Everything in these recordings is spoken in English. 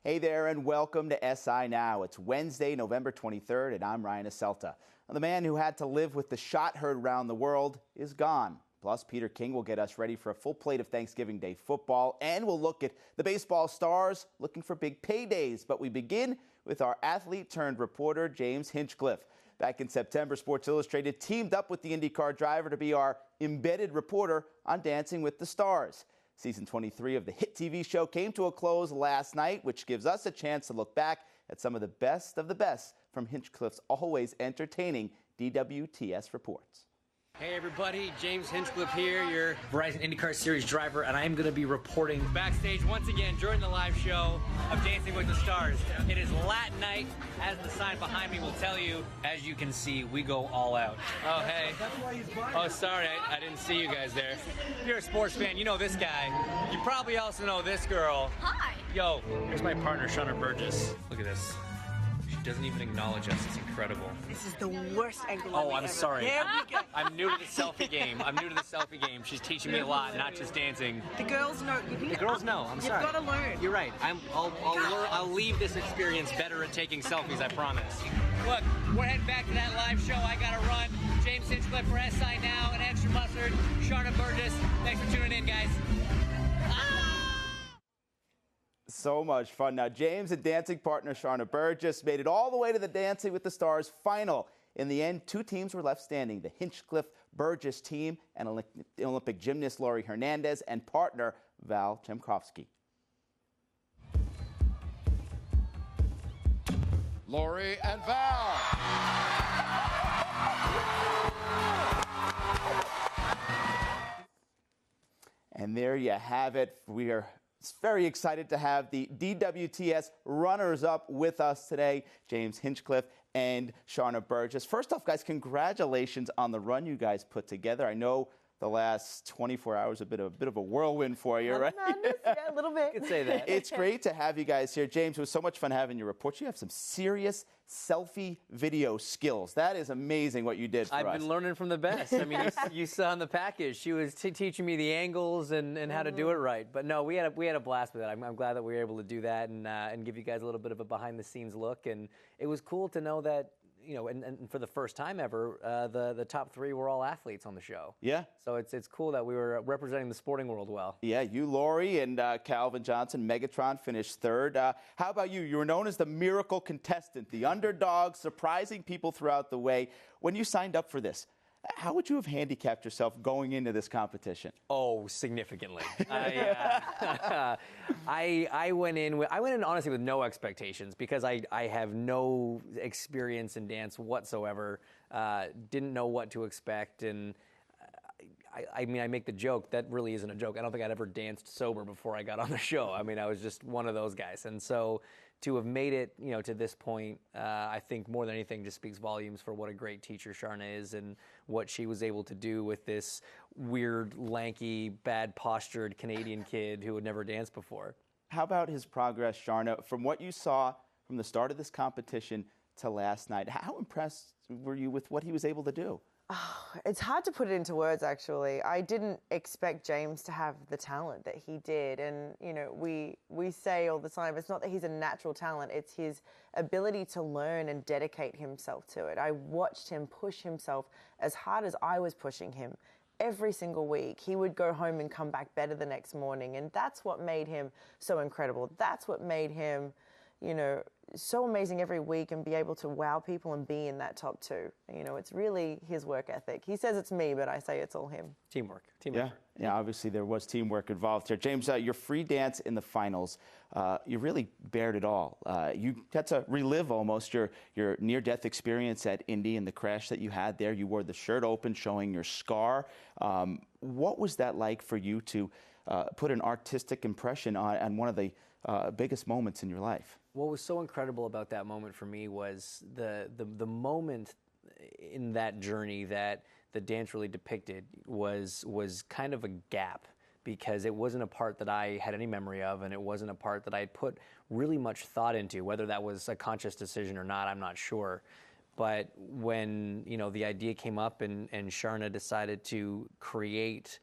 Hey there and welcome to SI Now. It's Wednesday, November 23rd, and I'm Ryan Asselta. The man who had to live with the shot heard around the world is gone. Plus, Peter King will get us ready for a full plate of Thanksgiving Day football, and we'll look at the baseball stars looking for big paydays. But we begin with our athlete-turned-reporter, James Hinchcliffe. Back in September, Sports Illustrated teamed up with the IndyCar driver to be our embedded reporter on Dancing with the Stars. Season 23 of the hit TV show came to a close last night, which gives us a chance to look back at some of the best from Hinchcliffe's always entertaining DWTS reports. Hey everybody, James Hinchcliffe here, your Verizon IndyCar Series driver, and I am going to be reporting backstage once again during the live show of Dancing with the Stars. It is Latin night, as the sign behind me will tell you. As you can see, we go all out. Oh, hey. Oh, sorry, I didn't see you guys there. If you're a sports fan, you know this guy. You probably also know this girl. Hi. Yo, here's my partner, Sharna Burgess. Look at this. She doesn't even acknowledge us. It's incredible. This is the worst angle. Oh, I'm sorry. I'm new to the selfie game. She's teaching me a lot, not just dancing. The girls know. The girls know. I'm sorry. You've got to learn. You're right. I'll leave this experience better at taking selfies. I promise. Look, we're heading back to that live show. I gotta run. James Hinchcliffe for SI Now and Extra Mustard. Sharna Burgess. Thanks for tuning in, guys. So much fun. Now, James and dancing partner Sharna Burgess made it all the way to the Dancing with the Stars final. In the end, two teams were left standing, the Hinchcliffe-Burgess team and Olympic gymnast Laurie Hernandez and partner Val Chemkovsky. Laurie and Val. And there you have it. We are very excited to have the DWTS runners-up with us today, James Hinchcliffe and Sharna Burgess. First off, guys, congratulations on the run you guys put together. I know the last 24 hours have been a bit of a whirlwind for you, right? Yeah, a little bit. You could say that. It's great to have you guys here. James, it was so much fun having your reports. You have some serious selfie video skills. That is amazing what you did for us. I've been learning from the best. I mean, you saw in the package, she was teaching me the angles and how to do it right. But no, we had a blast with it. I'm glad that we were able to do that and give you guys a little bit of a behind-the-scenes look. And it was cool to know that, you know, and for the first time ever, the top three were all athletes on the show. Yeah. So it's cool that we were representing the sporting world well. Yeah, you, Laurie, and Calvin Johnson, Megatron, finished third. How about you? You were known as the miracle contestant, the underdog, surprising people throughout the way. When you signed up for this, how would you have handicapped yourself going into this competition? Oh, significantly. I went in honestly with no expectations because I have no experience in dance whatsoever. Didn't know what to expect, and I mean, I make the joke. That really isn't a joke. I don't think I'd ever danced sober before I got on the show. I mean, I was just one of those guys. And so to have made it, you know, to this point, I think more than anything just speaks volumes for what a great teacher Sharna is and what she was able to do with this weird, lanky, bad-postured Canadian kid who had never danced before. How about his progress, Sharna? From what you saw from the start of this competition to last night, how impressed were you with what he was able to do? Oh, it's hard to put it into words, actually. I didn't expect James to have the talent that he did. And, you know, we say all the time, it's not that he's a natural talent, it's his ability to learn and dedicate himself to it. I watched him push himself as hard as I was pushing him. Every single week, he would go home and come back better the next morning. And that's what made him so incredible. That's what made him, you know, so amazing every week and be able to wow people and be in that top two. You know, it's really his work ethic. He says it's me, but I say it's all him. Teamwork. Yeah, obviously there was teamwork involved here. James, your free dance in the finals, you really bared it all. You had to relive almost your near-death experience at Indy and the crash that you had there. You wore the shirt open showing your scar. What was that like for you to put an artistic impression on one of the biggest moments in your life? What was so incredible about that moment for me was the moment in that journey that the dance really depicted was kind of a gap, because it wasn't a part that I had any memory of, and it wasn't a part that I had put really much thought into. Whether that was a conscious decision or not, I'm not sure. But when, you know, the idea came up and Sharna decided to create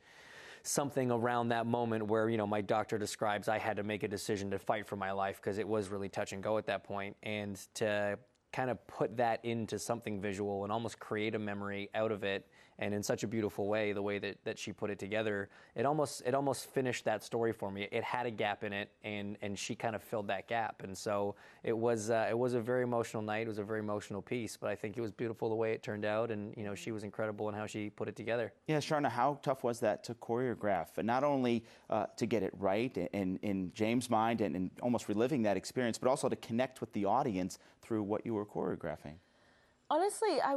something around that moment where, my doctor describes I had to make a decision to fight for my life because it was really touch and go at that point. And to kind of put that into something visual and almost create a memory out of it, and in such a beautiful way, the way that she put it together, it almost finished that story for me. It had a gap in it, and she kind of filled that gap. And so it was a very emotional night. It was a very emotional piece, but I think it was beautiful the way it turned out, and she was incredible in how she put it together. Yeah, Sharna, how tough was that to choreograph, and not only to get it right in James' mind and almost reliving that experience, but also to connect with the audience through what you were choreographing? Honestly, I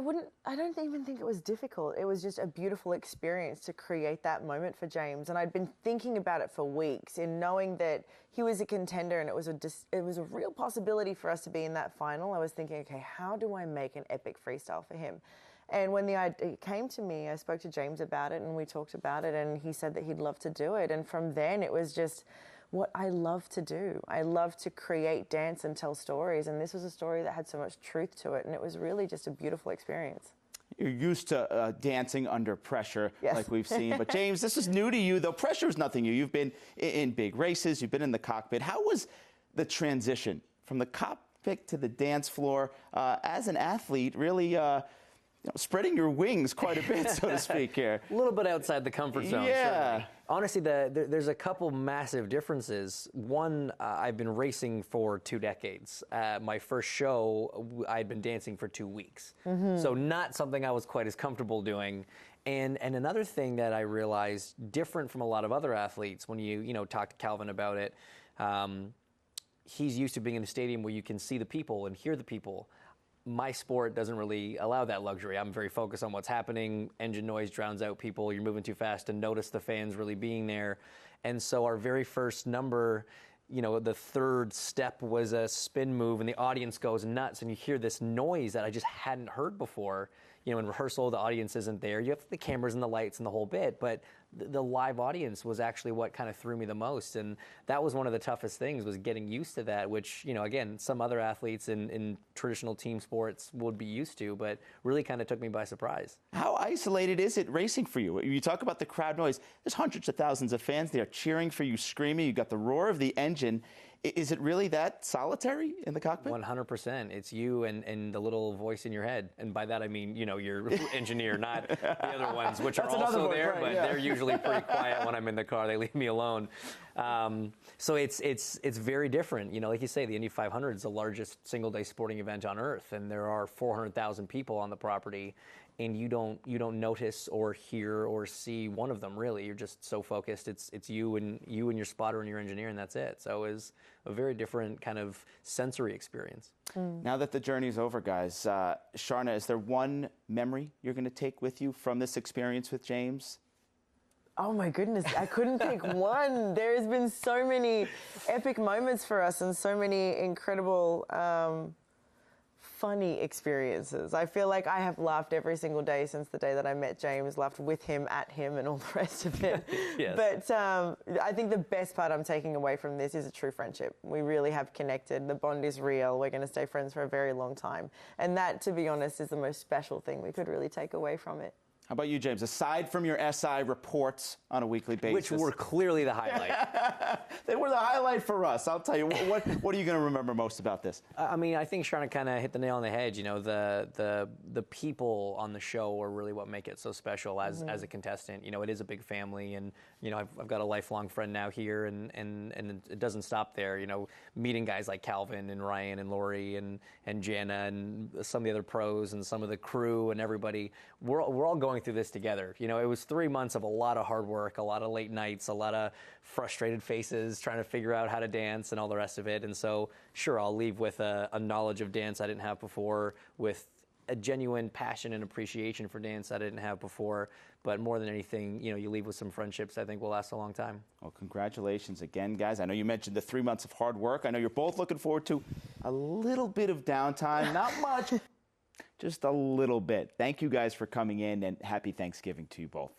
don't even think it was difficult. It was just a beautiful experience to create that moment for James. And I'd been thinking about it for weeks, in knowing that he was a contender and it was a real possibility for us to be in that final. I was thinking, okay, how do I make an epic freestyle for him? And when the idea came to me, I spoke to James about it and we talked about it, and he said that he'd love to do it. And from then it was just what I love to do. I love to create dance and tell stories, and this was a story that had so much truth to it, and it was really just a beautiful experience. You're used to dancing under pressure, yes, like we've seen. But James, this is new to you, though. Pressure is nothing new. You've been in big races. You've been in the cockpit. How was the transition from the cockpit to the dance floor as an athlete, really spreading your wings quite a bit, so to speak here? A little bit outside the comfort zone, yeah. Certainly. Honestly, there's a couple massive differences. One, I've been racing for 2 decades. My first show, I'd been dancing for 2 weeks. So not something I was quite as comfortable doing. And another thing that I realized, different from a lot of other athletes, when you talk to Calvin about it, he's used to being in a stadium where you can see the people and hear the people. My sport doesn't really allow that luxury. I'm very focused on what's happening. Engine noise drowns out people. You're moving too fast to notice the fans really being there. And so our very first number, the third step was a spin move, and the audience goes nuts, and you hear this noise that I just hadn't heard before. In rehearsal, the audience isn't there. You have the cameras and the lights and the whole bit, but the live audience was actually what kind of threw me the most. And that was one of the toughest things, was getting used to that, which, again, some other athletes in traditional team sports would be used to, but really kind of took me by surprise. How isolated is it racing for you? You talk about the crowd noise. There's hundreds of thousands of fans there cheering for you, screaming. You got the roar of the engine. Is it really that solitary in the cockpit? 100%. It's you and the little voice in your head. And by that I mean, your engineer, not the other ones, which are also there, but they're usually pretty quiet when I'm in the car. They leave me alone. So it's very different. Like you say, the Indy 500 is the largest single-day sporting event on Earth, and there are 400,000 people on the property. And you don't notice or hear or see one of them, really. You're just so focused. It's you and your spotter and your engineer, and that's it. So it was a very different kind of sensory experience. Now that the journey's over, guys, Sharna, is there one memory you're going to take with you from this experience with James? Oh my goodness, I couldn't pick one. There has been so many epic moments for us and so many incredible funny experiences. I feel like I have laughed every single day since the day that I met James, laughed with him, at him, and all the rest of it. Yes. But I think the best part I'm taking away from this is a true friendship. We really have connected. The bond is real. We're going to stay friends for a very long time. And that, to be honest, is the most special thing we could really take away from it. How about you, James? Aside from your SI reports on a weekly basis. Which were clearly the highlight. They were the highlight for us. I'll tell you. What are you going to remember most about this? I mean, I think Sharna kind of hit the nail on the head. The people on the show are really what make it so special as a contestant. It is a big family, and I've got a lifelong friend now here, and it doesn't stop there. Meeting guys like Calvin and Ryan and Lori and Jana and some of the other pros and some of the crew and everybody. We're all going through this together. It was 3 months of a lot of hard work, a lot of late nights, a lot of frustrated faces trying to figure out how to dance and all the rest of it. And so, sure, I'll leave with a knowledge of dance I didn't have before, with a genuine passion and appreciation for dance I didn't have before. But more than anything, you leave with some friendships I think will last a long time. Well, congratulations again, guys. I know you mentioned the 3 months of hard work. I know you're both looking forward to a little bit of downtime. Not much. Just a little bit. Thank you guys for coming in, and happy Thanksgiving to you both.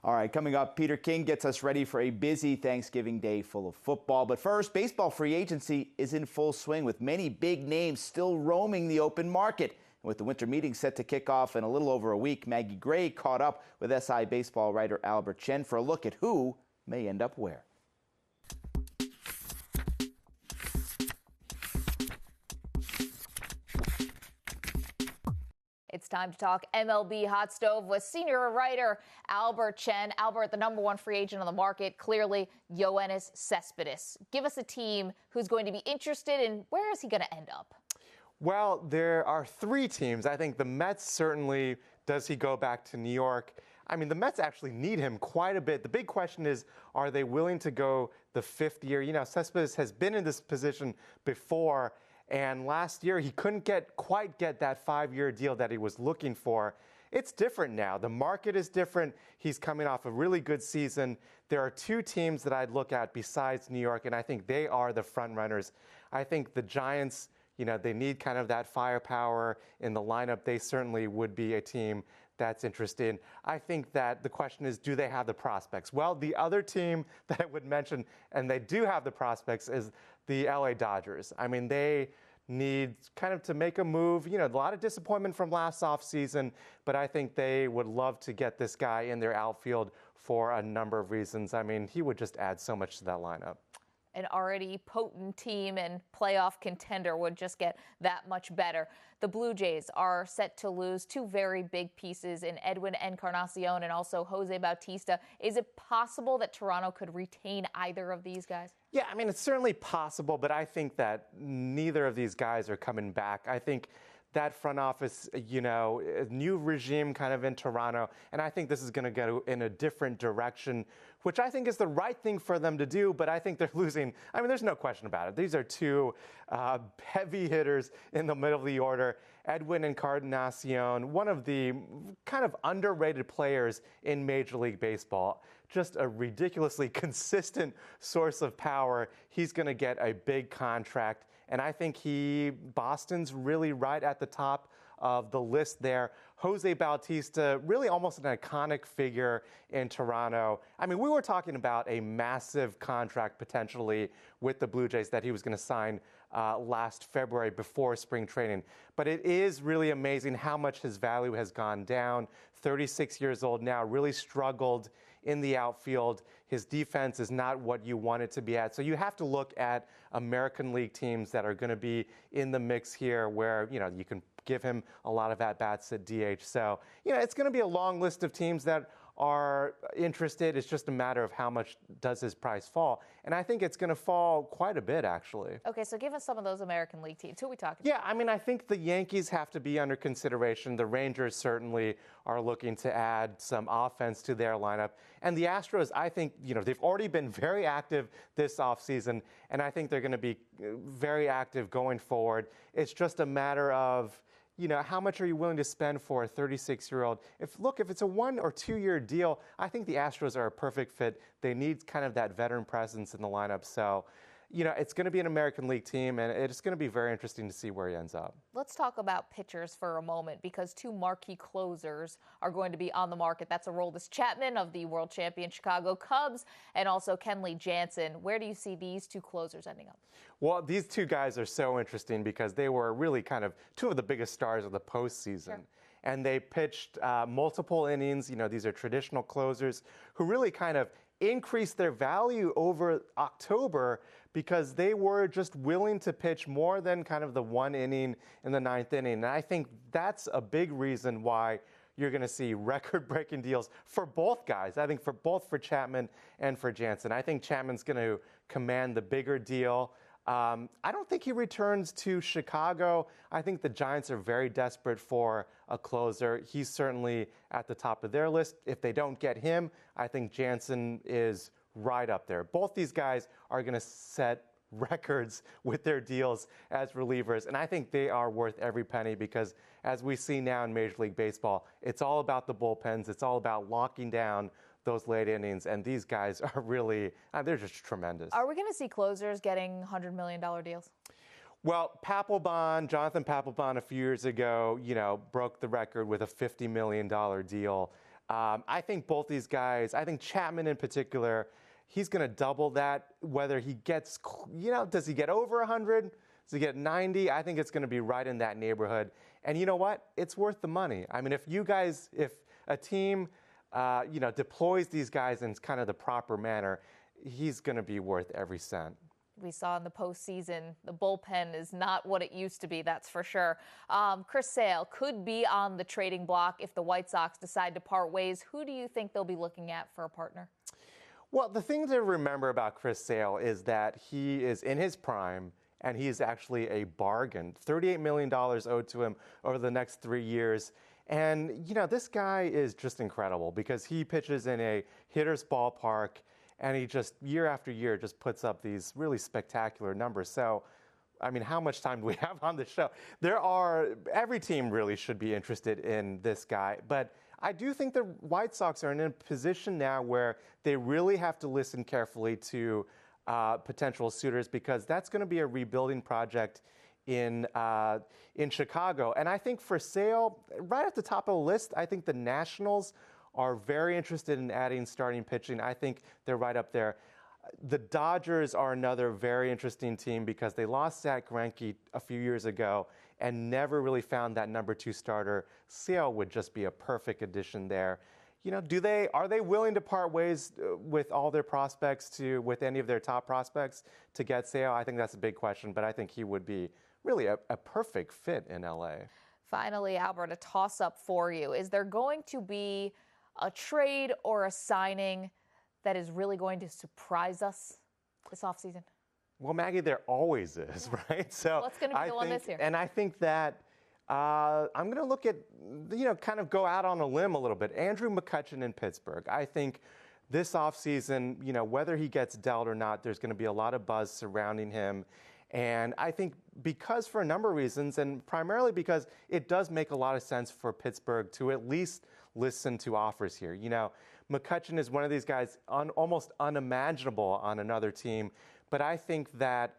All right, coming up, Peter King gets us ready for a busy Thanksgiving day full of football. But first, baseball free agency is in full swing with many big names still roaming the open market. With the winter meeting set to kick off in a little over a week, Maggie Gray caught up with SI baseball writer Albert Chen for a look at who may end up where. It's time to talk MLB Hot Stove with senior writer Albert Chen. Albert, the #1 free agent on the market, clearly Yoenis Cespedes. Give us a team who's going to be interested in where is he going to end up? Well, there are 3 teams. I think the Mets certainly, does he go back to New York? I mean, the Mets actually need him quite a bit. The big question is, are they willing to go the 5th year? You know, Cespedes has been in this position before, and last year he couldn't quite get that 5-year deal that he was looking for. It's different now. The market is different. He's coming off a really good season. There are 2 teams that I'd look at besides New York, and I think they are the front runners. I think the Giants, you know, they need kind of that firepower in the lineup. They certainly would be a team that's interested. I think that the question is, do they have the prospects? Well, the other team that I would mention, and they do have the prospects, is the LA Dodgers. I mean, they need kind of to make a move. You know, a lot of disappointment from last offseason, but I think they would love to get this guy in their outfield for a number of reasons. I mean, he would just add so much to that lineup. An already potent team and playoff contender would just get that much better. The Blue Jays are set to lose 2 very big pieces in Edwin Encarnacion and also Jose Bautista. Is it possible that Toronto could retain either of these guys? Yeah, I mean, it's certainly possible, but I think that neither of these guys are coming back. I think that front office, you know, a new regime kind of in Toronto, and I think this is going to go in a different direction, which I think is the right thing for them to do, but I think they're losing. I mean, there's no question about it. These are 2 heavy hitters in the middle of the order. Edwin Encarnacion, one of the kind of underrated players in Major League Baseball, just a ridiculously consistent source of power. He's going to get a big contract. And I think Boston's really right at the top of the list there. Jose Bautista, really almost an iconic figure in Toronto. I mean, we were talking about a massive contract potentially with the Blue Jays that he was going to sign last February before spring training. But it is really amazing how much his value has gone down. 36 years old now, really struggled in the outfield. His defense is not what you want it to be at. So you have to look at American League teams that are going to be in the mix here where, you know, you can give him a lot of at-bats at DH. So, you know, it's going to be a long list of teams that are interested. It's just a matter of how much does his price fall. And I think it's going to fall quite a bit, actually. Okay, so give us some of those American League teams. Who are we talking about? Yeah, I mean, I think the Yankees have to be under consideration. The Rangers certainly are looking to add some offense to their lineup. And the Astros, I think, you know, they've already been very active this offseason, and I think they're going to be very active going forward. It's just a matter of, you know, how much are you willing to spend for a 36-year-old? If it's a 1 or 2 year deal, I think the Astros are a perfect fit. They need kind of that veteran presence in the lineup. So, you know, it's going to be an American League team, and it's going to be very interesting to see where he ends up. Let's talk about pitchers for a moment, because 2 marquee closers are going to be on the market. That's Aroldis Chapman of the world champion Chicago Cubs and also Kenley Jansen. Where do you see these 2 closers ending up? Well, these 2 guys are so interesting because they were really kind of 2 of the biggest stars of the postseason. Sure. And they pitched multiple innings. You know, these are traditional closers who really kind of increased their value over October because they were just willing to pitch more than kind of the 1 inning in the 9th inning. And I think that's a big reason why you're going to see record-breaking deals for both guys. I think for Chapman and for Jansen. I think Chapman's going to command the bigger deal. I don't think he returns to Chicago. I think the Giants are very desperate for a closer. He's certainly at the top of their list. If they don't get him, I think Jansen is right up there. Both these guys are going to set records with their deals as relievers, and I think they are worth every penny because, as we see now in Major League Baseball, it's all about the bullpens. It's all about locking down those late innings, and these guys are really, they're just tremendous. Are we going to see closers getting $100 million deals? Well, Jonathan Papelbon a few years ago, you know, broke the record with a $50 million deal. I think both these guys, I think Chapman in particular, he's going to double that. Whether he gets, you know, does he get over 100? to get 90, I think it's going to be right in that neighborhood. And you know what? It's worth the money. I mean, if a team, deploys these guys in kind of the proper manner, he's going to be worth every cent. We saw in the postseason, the bullpen is not what it used to be, that's for sure. Chris Sale could be on the trading block if the White Sox decide to part ways. Who do you think they'll be looking at for a partner? Well, the thing to remember about Chris Sale is that he is in his prime, and he is actually a bargain. $38 million owed to him over the next 3 years. And, this guy is just incredible because he pitches in a hitter's ballpark, and he just, year after year, just puts up these really spectacular numbers. So, I mean, how much time do we have on the show? Every team really should be interested in this guy. But I do think the White Sox are in a position now where they really have to listen carefully to potential suitors, because that's going to be a rebuilding project in Chicago. And I think for Sale, right at the top of the list, I think the Nationals are very interested in adding starting pitching. I think they're right up there. The Dodgers are another very interesting team because they lost Zach Greinke a few years ago and never really found that number 2 starter. Sale would just be a perfect addition there. Are they willing to part ways with all their prospects with any of their top prospects to get Sale? I think that's a big question, but I think he would be really a perfect fit in LA. Finally, Albert, a toss-up for you. Is there going to be a trade or a signing that is really going to surprise us this offseason? Well, Maggie, there always is, right? So what's going to be the one this year? And I think that I'm going to look at, kind of go out on a limb a little bit. Andrew McCutchen in Pittsburgh. I think this offseason, whether he gets dealt or not, there's going to be a lot of buzz surrounding him. And I think because for a number of reasons, and primarily because it does make a lot of sense for Pittsburgh to at least listen to offers here. McCutchen is one of these guys almost unimaginable on another team. But I think that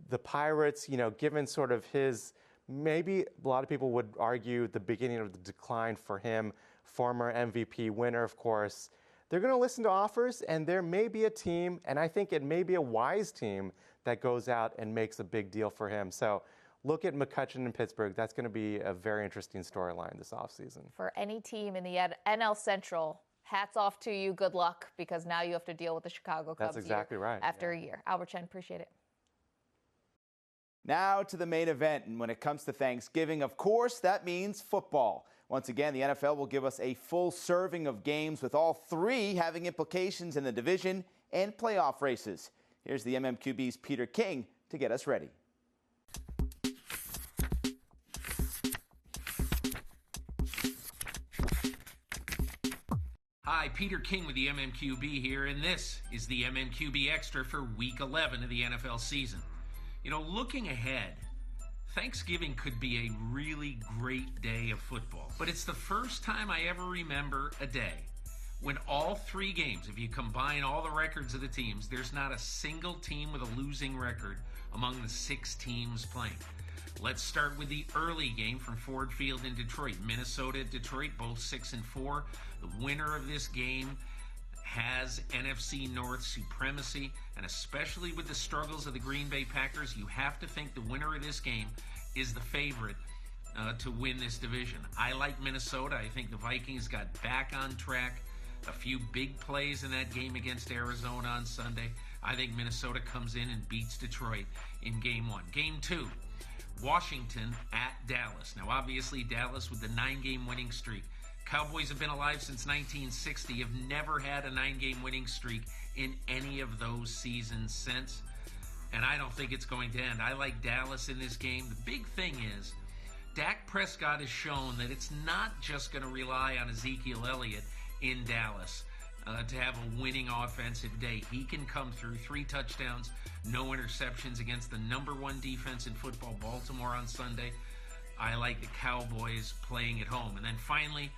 the Pirates, given sort of his, maybe a lot of people would argue the beginning of the decline for him, former MVP winner, of course, they're going to listen to offers, and there may be a team, and I think it may be a wise team that goes out and makes a big deal for him. So look at McCutchen in Pittsburgh. That's going to be a very interesting storyline this offseason. For any team in the NL Central, hats off to you. Good luck, because now you have to deal with the Chicago Cubs. That's exactly right. After a year. Albert Chen, appreciate it. Now to the main event, and when it comes to Thanksgiving, of course, that means football. Once again, the NFL will give us a full serving of games, with all 3 having implications in the division and playoff races. Here's the MMQB's Peter King to get us ready. Hi, Peter King with the MMQB here, and this is the MMQB Extra for Week 11 of the NFL season. Looking ahead, Thanksgiving could be a really great day of football, but it's the first time I ever remember a day when all 3 games, if you combine all the records of the teams, there's not a single team with a losing record among the 6 teams playing. Let's start with the early game from Ford Field in Detroit. Minnesota, Detroit, both 6-4. The winner of this game has NFC North supremacy, and especially with the struggles of the Green Bay Packers, you have to think the winner of this game is the favorite to win this division. I like Minnesota. I think the Vikings got back on track. A few big plays in that game against Arizona on Sunday. I think Minnesota comes in and beats Detroit in Game 1. Game 2, Washington at Dallas. Now, obviously, Dallas with the 9-game winning streak. Cowboys have been alive since 1960, have never had a 9-game winning streak in any of those seasons since. And I don't think it's going to end. I like Dallas in this game. The big thing is, Dak Prescott has shown that it's not just going to rely on Ezekiel Elliott in Dallas to have a winning offensive day. He can come through. 3 touchdowns, no interceptions against the #1 defense in football, Baltimore, on Sunday. I like the Cowboys playing at home. And then finally,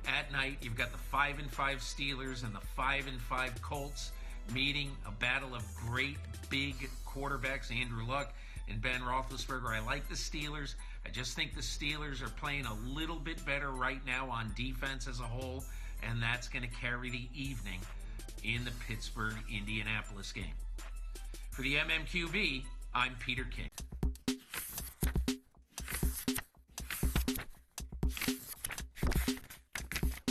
at night, you've got the 5-5 Steelers and the 5-5 Colts meeting, a battle of great big quarterbacks, Andrew Luck and Ben Roethlisberger. I like the Steelers. I just think the Steelers are playing a little bit better right now on defense as a whole, and that's going to carry the evening in the Pittsburgh-Indianapolis game. For the MMQB, I'm Peter King.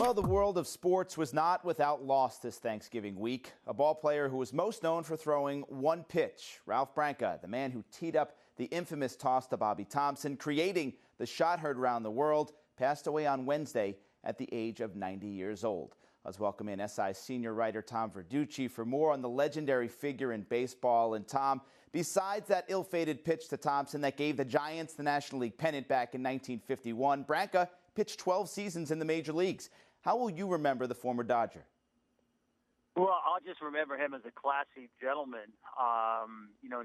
Well, the world of sports was not without loss this Thanksgiving week. A ball player who was most known for throwing one pitch, Ralph Branca, the man who teed up the infamous toss to Bobby Thompson, creating the shot heard around the world, passed away on Wednesday at the age of 90 years old. Let's welcome in SI senior writer Tom Verducci for more on the legendary figure in baseball. And Tom, besides that ill-fated pitch to Thompson that gave the Giants the National League pennant back in 1951, Branca pitched 12 seasons in the major leagues. How will you remember the former Dodger? Well, I'll just remember him as a classy gentleman.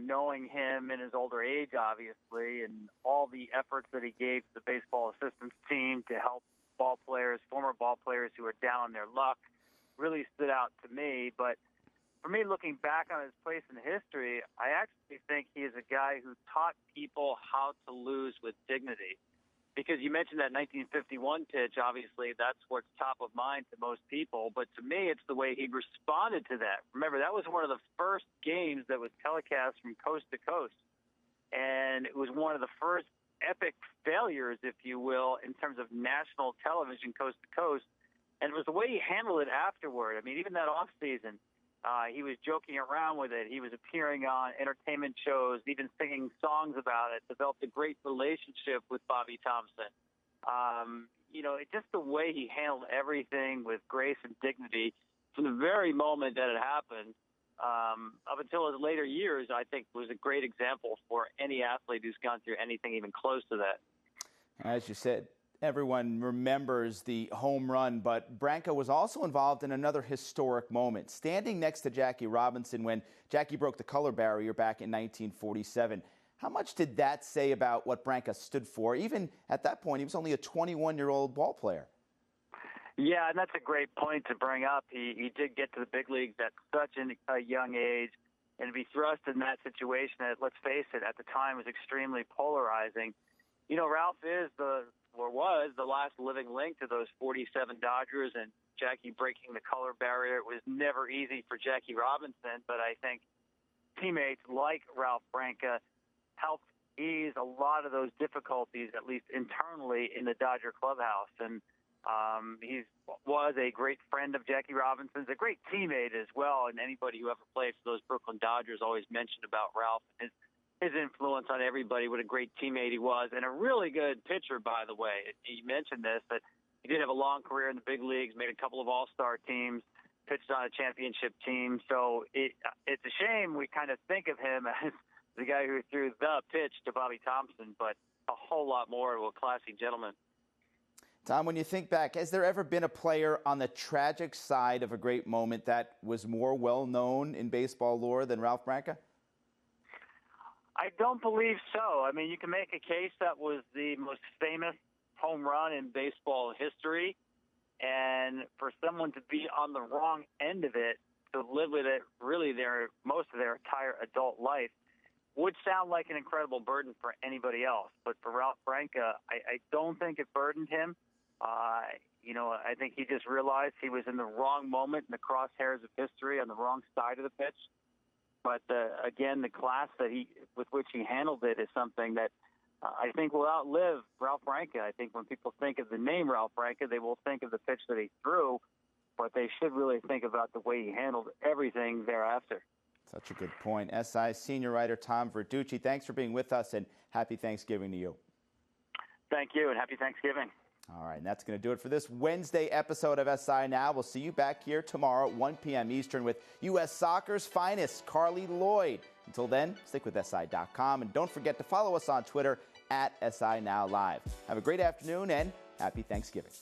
Knowing him in his older age, obviously, and all the efforts that he gave to the baseball assistance team to help former ball players who are down on their luck, really stood out to me. But for me, looking back on his place in history, I actually think he is a guy who taught people how to lose with dignity. Because you mentioned that 1951 pitch, obviously, that's what's top of mind to most people. But to me, it's the way he responded to that. Remember, that was one of the first games that was telecast from coast to coast. And it was one of the first epic failures, if you will, in terms of national television coast to coast. And it was the way he handled it afterward. I mean, even that offseason, he was joking around with it. He was appearing on entertainment shows, even singing songs about it, developed a great relationship with Bobby Thompson. Just the way he handled everything with grace and dignity from the very moment that it happened up until his later years, I think was a great example for any athlete who's gone through anything even close to that. As you said, everyone remembers the home run, but Branca was also involved in another historic moment, standing next to Jackie Robinson when Jackie broke the color barrier back in 1947. How much did that say about what Branca stood for? Even at that point, he was only a 21-year-old ball player. Yeah, and that's a great point to bring up. He did get to the big leagues at such a young age, and to be thrust in that situation that, let's face it, at the time was extremely polarizing. Ralph was the last living link to those 47 Dodgers, and Jackie breaking the color barrier. It was never easy for Jackie Robinson, but I think teammates like Ralph Branca helped ease a lot of those difficulties, at least internally, in the Dodger clubhouse. And he was a great friend of Jackie Robinson's, a great teammate as well, and anybody who ever played for those Brooklyn Dodgers always mentioned about Ralph and his influence on everybody, what a great teammate he was, and a really good pitcher, by the way. You mentioned this, but he did have a long career in the big leagues, made a couple of all-star teams, pitched on a championship team. So it's a shame we kind of think of him as the guy who threw the pitch to Bobby Thompson, but a whole lot more of a classy gentleman. Tom, when you think back, has there ever been a player on the tragic side of a great moment that was more well-known in baseball lore than Ralph Branca? I don't believe so. I mean, you can make a case that was the most famous home run in baseball history, and for someone to be on the wrong end of it, to live with it really most of their entire adult life, would sound like an incredible burden for anybody else. But for Ralph Branca, I don't think it burdened him. I think he just realized he was in the wrong moment in the crosshairs of history on the wrong side of the pitch. But again, the class with which he handled it is something that I think will outlive Ralph Branca. I think when people think of the name Ralph Branca, they will think of the pitch that he threw, but they should really think about the way he handled everything thereafter. Such a good point. SI senior writer Tom Verducci, thanks for being with us, and happy Thanksgiving to you. Thank you, and happy Thanksgiving. All right, and that's going to do it for this Wednesday episode of SI Now. We'll see you back here tomorrow at 1 p.m. Eastern with U.S. Soccer's finest, Carly Lloyd. Until then, stick with SI.com, and don't forget to follow us on Twitter at SI Now Live. Have a great afternoon, and happy Thanksgiving.